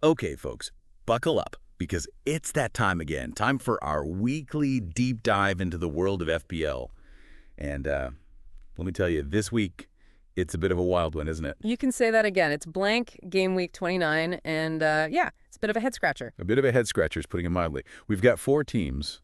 Okay, folks, buckle up, because it's that time again. Time for our weekly deep dive into the world of FPL. And let me tell you, this week, it's a bit of a wild one, isn't it? You can say that again. It's blank game week 29, and yeah, it's a bit of a head-scratcher. A bit of a head-scratcher, putting it mildly. We've got 4 teams,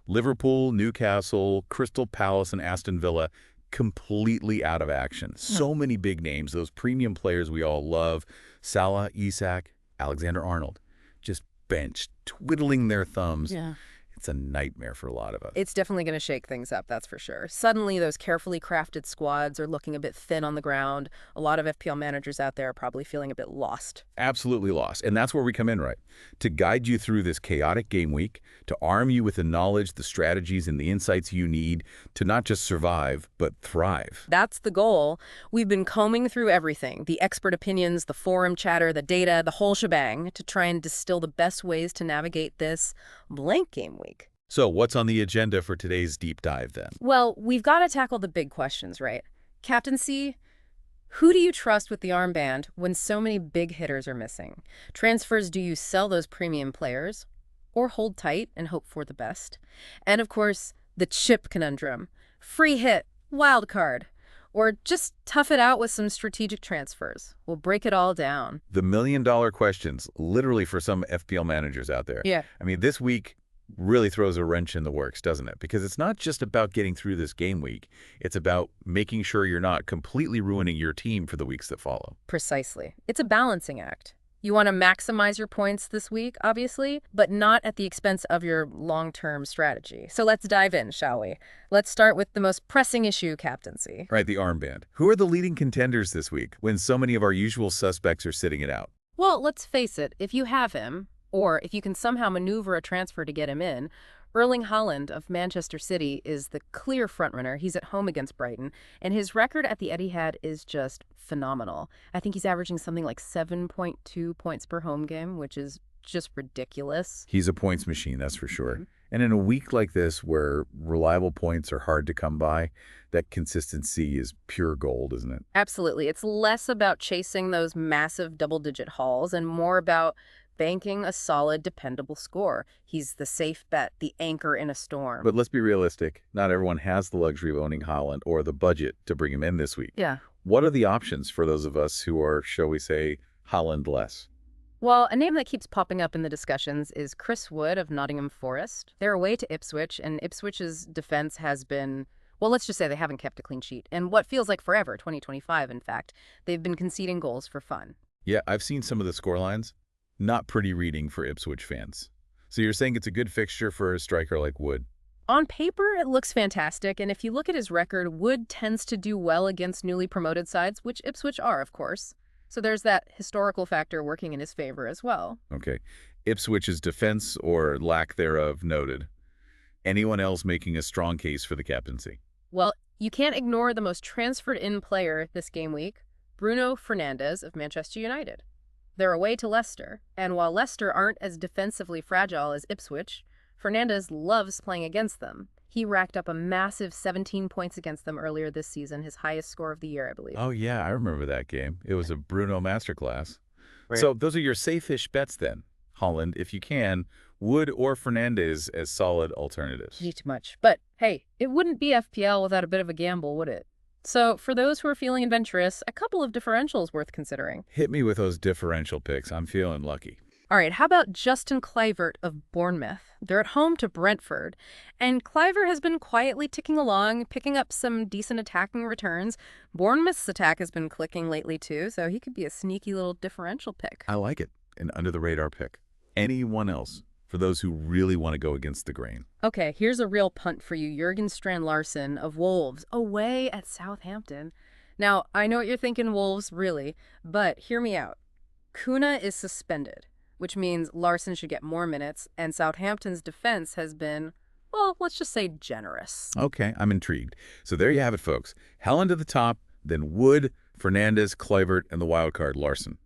Liverpool, Newcastle, Crystal Palace, and Aston Villa, completely out of action. So many big names, those premium players we all love, Salah, Isak, Alexander-Arnold, just benched, twiddling their thumbs. Yeah. It's a nightmare for a lot of us. It's definitely going to shake things up, that's for sure. Suddenly, those carefully crafted squads are looking a bit thin on the ground. A lot of FPL managers out there are probably feeling a bit lost. Absolutely lost. And that's where we come in, right? To guide you through this chaotic game week, to arm you with the knowledge, the strategies, and the insights you need to not just survive, but thrive. That's the goal. We've been combing through everything, the expert opinions, the forum chatter, the data, the whole shebang, to try and distill the best ways to navigate this blank game week. So what's on the agenda for today's deep dive then? Well, we've got to tackle the big questions, right? Captaincy, who do you trust with the armband when so many big hitters are missing? Transfers, do you sell those premium players or hold tight and hope for the best? And of course, the chip conundrum. Free hit, wild card, or just tough it out with some strategic transfers. We'll break it all down. The million-dollar questions, literally, for some FPL managers out there. Yeah. I mean, this week really throws a wrench in the works, doesn't it? Because it's not just about getting through this game week. It's about making sure you're not completely ruining your team for the weeks that follow. Precisely. It's a balancing act. You want to maximize your points this week, obviously, but not at the expense of your long-term strategy. So let's dive in, shall we? Let's start with the most pressing issue, captaincy. Right, the armband. Who are the leading contenders this week when so many of our usual suspects are sitting it out? Well, let's face it, if you have him, or if you can somehow maneuver a transfer to get him in, Erling Haaland of Manchester City is the clear frontrunner. He's at home against Brighton, and his record at the Etihad is just phenomenal. I think he's averaging something like 7.2 points per home game, which is just ridiculous. He's a points machine, that's for sure. And in a week like this where reliable points are hard to come by, that consistency is pure gold, isn't it? Absolutely. It's less about chasing those massive double-digit hauls and more about banking a solid, dependable score. He's the safe bet, the anchor in a storm. But let's be realistic. Not everyone has the luxury of owning Haaland or the budget to bring him in this week. Yeah. What are the options for those of us who are, shall we say, Haaland-less? Well, a name that keeps popping up in the discussions is Chris Wood of Nottingham Forest. They're away to Ipswich, and Ipswich's defense has been, well, let's just say they haven't kept a clean sheet. And what feels like forever, 2025, in fact, they've been conceding goals for fun. Yeah, I've seen some of the scorelines. Not pretty reading for Ipswich fans. So you're saying it's a good fixture for a striker like Wood? On paper, it looks fantastic, and if you look at his record, Wood tends to do well against newly promoted sides, which Ipswich are, of course. So there's that historical factor working in his favor as well. Okay. Ipswich's defense, or lack thereof, noted. Anyone else making a strong case for the captaincy? Well, you can't ignore the most transferred-in player this game week, Bruno Fernandes of Manchester United. They're away to Leicester, and while Leicester aren't as defensively fragile as Ipswich, Fernandes loves playing against them. He racked up a massive 17 points against them earlier this season, his highest score of the year, I believe. Oh, yeah, I remember that game. It was a Bruno masterclass. Right. So those are your safe-ish bets then. Haaland, if you can, Wood or Fernandes as solid alternatives. Not too much. But hey, it wouldn't be FPL without a bit of a gamble, would it? So for those who are feeling adventurous, a couple of differentials worth considering. Hit me with those differential picks. I'm feeling lucky. All right, how about Justin Kluivert of Bournemouth? They're at home to Brentford, and Kluivert has been quietly ticking along, picking up some decent attacking returns. Bournemouth's attack has been clicking lately too, so he could be a sneaky little differential pick. I like it. An under-the-radar pick. Anyone else for those who really want to go against the grain? Okay, here's a real punt for you. Jurgen Strand-Larsen of Wolves, away at Southampton. Now, I know what you're thinking, Wolves, really, but hear me out. Kuna is suspended, which means Larson should get more minutes, and Southampton's defense has been, well, let's just say generous. Okay, I'm intrigued. So there you have it, folks. Haaland at the top, then Wood, Fernandes, Kluivert, and the wildcard, Larson.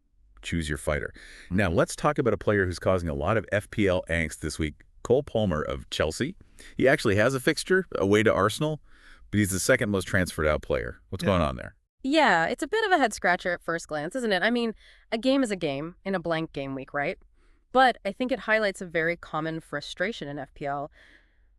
Choose your fighter. Now, let's talk about a player who's causing a lot of FPL angst this week, Cole Palmer of Chelsea. He actually has a fixture away to Arsenal, but he's the second most transferred out player. What's going on there? Yeah, it's a bit of a head-scratcher at first glance, isn't it? I mean, a game is a game in a blank game week, right? But I think it highlights a very common frustration in FPL.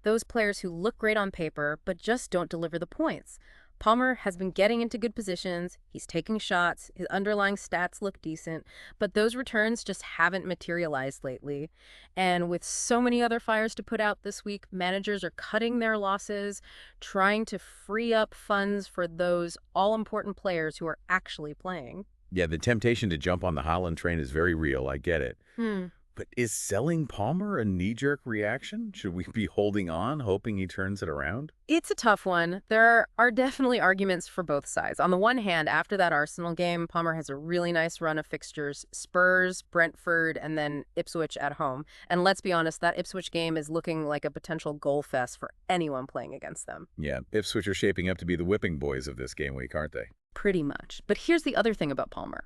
Those players who look great on paper, but just don't deliver the points. Palmer has been getting into good positions, he's taking shots, his underlying stats look decent, but those returns just haven't materialized lately. And with so many other fires to put out this week, managers are cutting their losses, trying to free up funds for those all-important players who are actually playing. Yeah, the temptation to jump on the Haaland train is very real. I get it. Hmm. But is selling Palmer a knee-jerk reaction? Should we be holding on, hoping he turns it around? It's a tough one. There are definitely arguments for both sides. On the one hand, after that Arsenal game, Palmer has a really nice run of fixtures: Spurs, Brentford, and then Ipswich at home. And let's be honest, that Ipswich game is looking like a potential goal fest for anyone playing against them. Yeah, Ipswich are shaping up to be the whipping boys of this game week, aren't they? Pretty much. But here's the other thing about Palmer.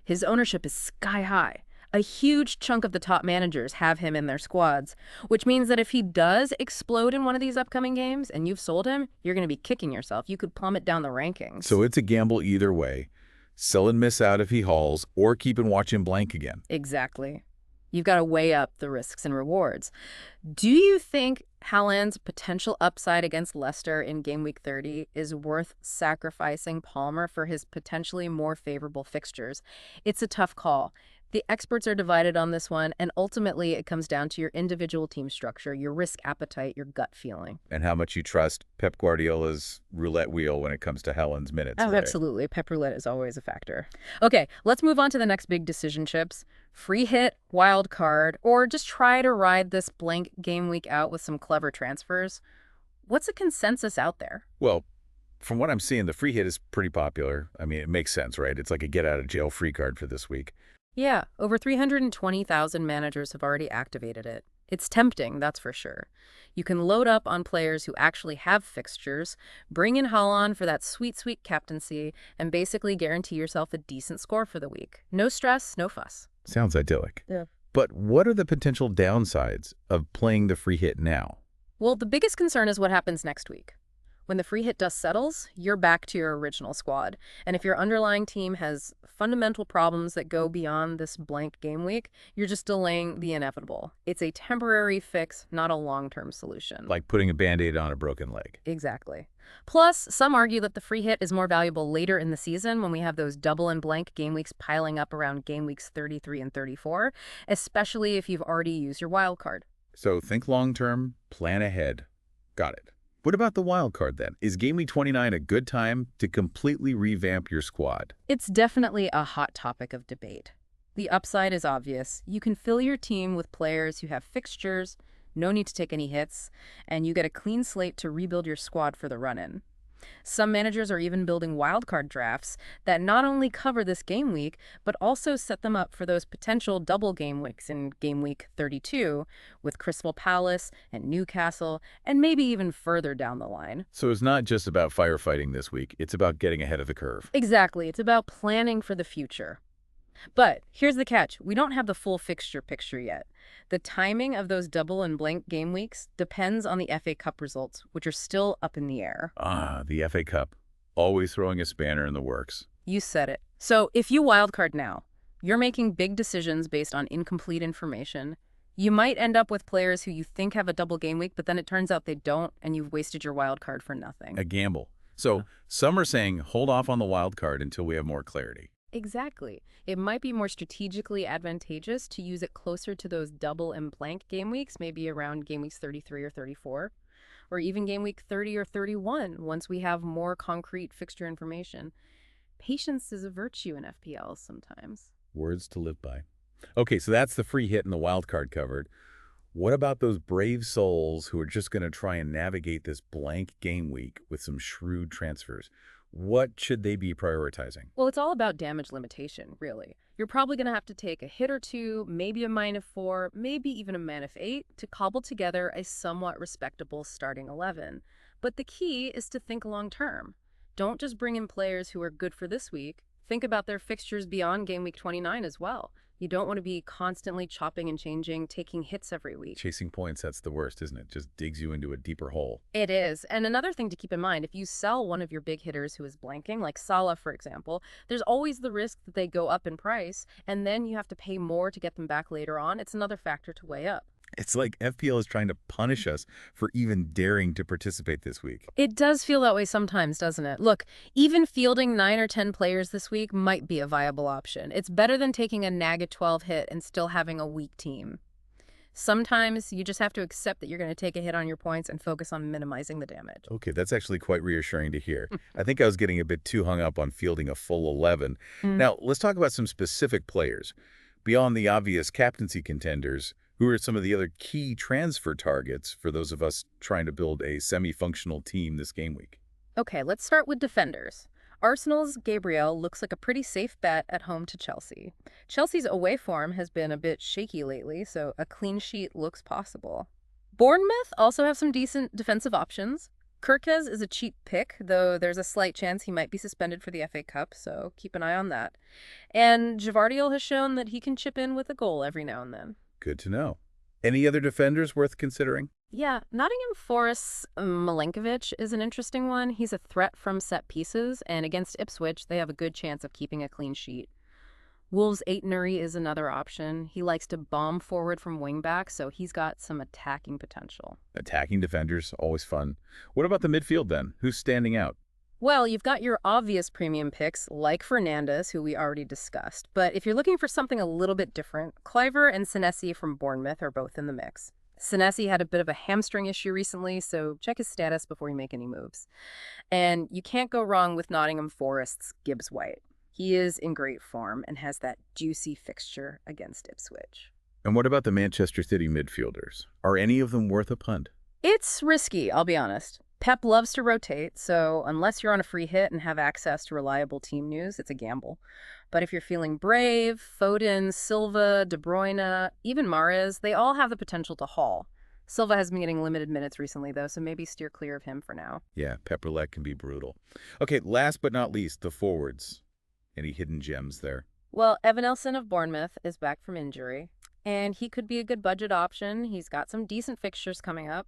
His ownership is sky high. A huge chunk of the top managers have him in their squads, which means that if he does explode in one of these upcoming games and you've sold him, you're going to be kicking yourself. You could plummet down the rankings. So it's a gamble either way. Sell and miss out if he hauls, or keep and watch him blank again. Exactly. You've got to weigh up the risks and rewards. Do you think Haaland's potential upside against Leicester in Game Week 30 is worth sacrificing Palmer for his potentially more favorable fixtures? It's a tough call. The experts are divided on this one, and ultimately it comes down to your individual team structure, your risk appetite, your gut feeling. And how much you trust Pep Guardiola's roulette wheel when it comes to Haaland's minutes. Oh, Right? absolutely. Pep roulette is always a factor. Okay, let's move on to the next big decision chips. Free hit, wild card, or just try to ride this blank game week out with some clever transfers. What's the consensus out there? Well, from what I'm seeing, the free hit is pretty popular. I mean, it makes sense, right? It's like a get-out-of-jail-free card for this week. Yeah, over 320,000 managers have already activated it. It's tempting, that's for sure. You can load up on players who actually have fixtures, bring in Haaland for that sweet, sweet captaincy, and basically guarantee yourself a decent score for the week. No stress, no fuss. Sounds idyllic. Yeah. But what are the potential downsides of playing the free hit now? Well, the biggest concern is what happens next week. When the free hit dust settles, you're back to your original squad. And if your underlying team has fundamental problems that go beyond this blank game week, you're just delaying the inevitable. It's a temporary fix, not a long-term solution. Like putting a Band-Aid on a broken leg. Exactly. Plus, some argue that the free hit is more valuable later in the season when we have those double and blank game weeks piling up around game weeks 33 and 34, especially if you've already used your wild card. So think long-term, plan ahead. Got it. What about the wild card then? Is Game Week 29 a good time to completely revamp your squad? It's definitely a hot topic of debate. The upside is obvious. You can fill your team with players who have fixtures, no need to take any hits, and you get a clean slate to rebuild your squad for the run-in. Some managers are even building wildcard drafts that not only cover this game week, but also set them up for those potential double game weeks in Game Week 32 with Crystal Palace and Newcastle, and maybe even further down the line. So it's not just about firefighting this week. It's about getting ahead of the curve. Exactly. It's about planning for the future. But here's the catch. We don't have the full fixture picture yet. The timing of those double and blank game weeks depends on the FA Cup results, which are still up in the air. Ah, the FA Cup. Always throwing a spanner in the works. You said it. So if you wildcard now, you're making big decisions based on incomplete information. You might end up with players who you think have a double game week, but then it turns out they don't, and you've wasted your wildcard for nothing. A gamble. So some are saying hold off on the wild card until we have more clarity. Exactly. It might be more strategically advantageous to use it closer to those double and blank game weeks, maybe around game weeks 33 or 34, or even game week 30 or 31 once we have more concrete fixture information. Patience is a virtue in FPL sometimes. Words to live by. Okay, so that's the free hit and the wild card covered. What about those brave souls who are just going to try and navigate this blank game week with some shrewd transfers? What should they be prioritizing? Well, it's all about damage limitation, really. You're probably going to have to take a hit or two, maybe a -4, maybe even a -8 to cobble together a somewhat respectable starting 11. But the key is to think long-term. Don't just bring in players who are good for this week. Think about their fixtures beyond Game Week 29 as well. You don't want to be constantly chopping and changing, taking hits every week. Chasing points, that's the worst, isn't it? Just digs you into a deeper hole. It is. And another thing to keep in mind, if you sell one of your big hitters who is blanking, like Salah, for example, there's always the risk that they go up in price, and then you have to pay more to get them back later on. It's another factor to weigh up. It's like FPL is trying to punish us for even daring to participate this week. It does feel that way sometimes, doesn't it? Look, even fielding 9 or 10 players this week might be a viable option. It's better than taking a nag 12 hit and still having a weak team. Sometimes you just have to accept that you're going to take a hit on your points and focus on minimizing the damage. Okay, that's actually quite reassuring to hear. I think I was getting a bit too hung up on fielding a full 11. Now, let's talk about some specific players. Beyond the obvious captaincy contenders, who are some of the other key transfer targets for those of us trying to build a semi-functional team this game week? Okay, let's start with defenders. Arsenal's Gabriel looks like a pretty safe bet at home to Chelsea. Chelsea's away form has been a bit shaky lately, so a clean sheet looks possible. Bournemouth also have some decent defensive options. Kirkes is a cheap pick, though there's a slight chance he might be suspended for the FA Cup, so keep an eye on that. And Gvardiol has shown that he can chip in with a goal every now and then. Good to know. Any other defenders worth considering? Yeah, Nottingham Forest's Milenkovic is an interesting one. He's a threat from set pieces, and against Ipswich, they have a good chance of keeping a clean sheet. Wolves' Aitnery is another option. He likes to bomb forward from wingback, so he's got some attacking potential. Attacking defenders, always fun. What about the midfield then? Who's standing out? Well, you've got your obvious premium picks, like Fernandes, who we already discussed. But if you're looking for something a little bit different, Cliver and Senesi from Bournemouth are both in the mix. Senesi had a bit of a hamstring issue recently, so check his status before you make any moves. And you can't go wrong with Nottingham Forest's Gibbs White. He is in great form and has that juicy fixture against Ipswich. And what about the Manchester City midfielders? Are any of them worth a punt? It's risky, I'll be honest. Pep loves to rotate, so unless you're on a free hit and have access to reliable team news, it's a gamble. But if you're feeling brave, Foden, Silva, De Bruyne, even Mahrez, they all have the potential to haul. Silva has been getting limited minutes recently, though, so maybe steer clear of him for now. Yeah, pep roulette can be brutal. Okay, last but not least, the forwards. Any hidden gems there? Well, Evan Nelson of Bournemouth is back from injury, and he could be a good budget option. He's got some decent fixtures coming up.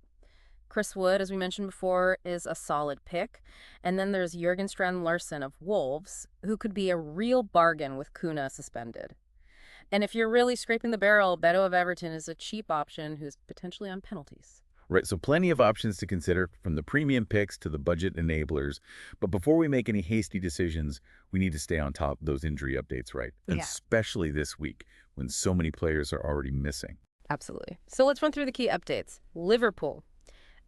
Chris Wood, as we mentioned before, is a solid pick. And then there's Jurgen Strand Larsen of Wolves, who could be a real bargain with Kuna suspended. And if you're really scraping the barrel, Beto of Everton is a cheap option who's potentially on penalties. Right, so plenty of options to consider, from the premium picks to the budget enablers. But before we make any hasty decisions, we need to stay on top of those injury updates, right? Yeah. Especially this week, when so many players are already missing. Absolutely. So let's run through the key updates. Liverpool.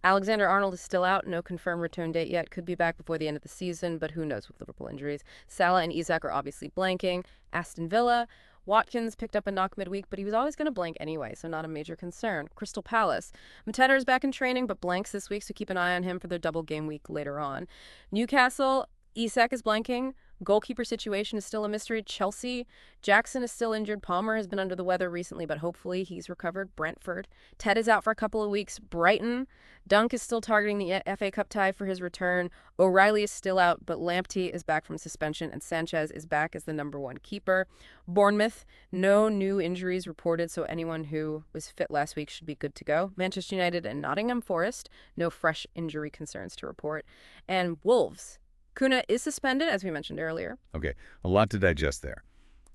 Alexander-Arnold is still out. No confirmed return date yet. Could be back before the end of the season, but who knows with Liverpool injuries. Salah and Isak are obviously blanking. Aston Villa. Watkins picked up a knock midweek, but he was always going to blank anyway, so not a major concern. Crystal Palace. Mateta is back in training, but blanks this week, so keep an eye on him for their double game week later on. Newcastle. Isak is blanking. Goalkeeper situation is still a mystery. Chelsea. Jackson is still injured. Palmer has been under the weather recently, but hopefully he's recovered. Brentford. Ted is out for a couple of weeks. Brighton. Dunk is still targeting the FA Cup tie for his return. O'Reilly is still out, but Lamptey is back from suspension, and Sanchez is back as the #1 keeper. Bournemouth. No new injuries reported, so anyone who was fit last week should be good to go. Manchester United and Nottingham Forest. No fresh injury concerns to report. And Wolves. Kuna is suspended, as we mentioned earlier. Okay, a lot to digest there.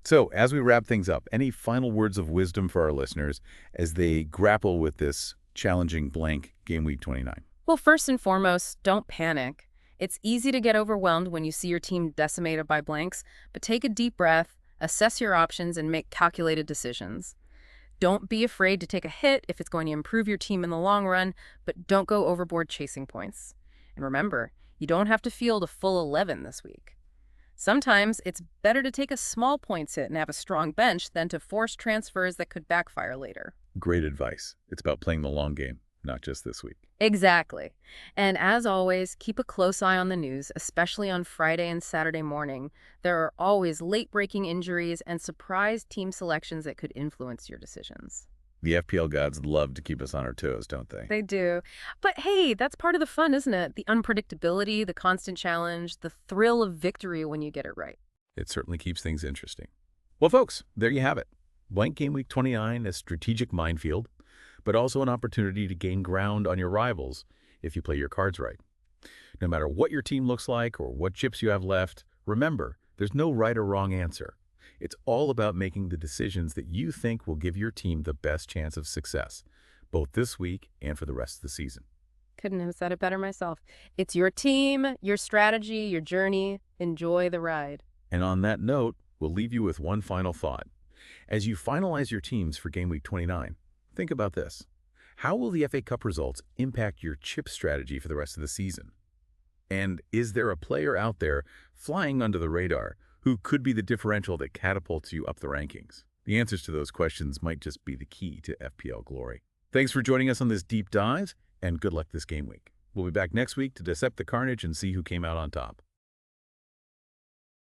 So, as we wrap things up, any final words of wisdom for our listeners as they grapple with this challenging blank game week 29? Well, first and foremost, don't panic. It's easy to get overwhelmed when you see your team decimated by blanks, but take a deep breath, assess your options, and make calculated decisions. Don't be afraid to take a hit if it's going to improve your team in the long run, but don't go overboard chasing points. And remember, you don't have to field a full 11 this week. Sometimes it's better to take a small points hit and have a strong bench than to force transfers that could backfire later. Great advice. It's about playing the long game, not just this week. Exactly. And as always, keep a close eye on the news, especially on Friday and Saturday morning. There are always late-breaking injuries and surprise team selections that could influence your decisions. The FPL gods love to keep us on our toes, don't they? They do. But hey, that's part of the fun, isn't it? The unpredictability, the constant challenge, the thrill of victory when you get it right. It certainly keeps things interesting. Well, folks, there you have it. Blank Game Week 29 is strategic minefield, but also an opportunity to gain ground on your rivals if you play your cards right. No matter what your team looks like or what chips you have left, remember, there's no right or wrong answer. It's all about making the decisions that you think will give your team the best chance of success, both this week and for the rest of the season. Couldn't have said it better myself. It's your team, your strategy, your journey. Enjoy the ride. And on that note, we'll leave you with one final thought. As you finalize your teams for Game Week 29, think about this. How will the FA Cup results impact your chip strategy for the rest of the season? And is there a player out there flying under the radar who could be the differential that catapults you up the rankings? The answers to those questions might just be the key to FPL glory. Thanks for joining us on this deep dive, and good luck this game week. We'll be back next week to dissect the carnage and see who came out on top.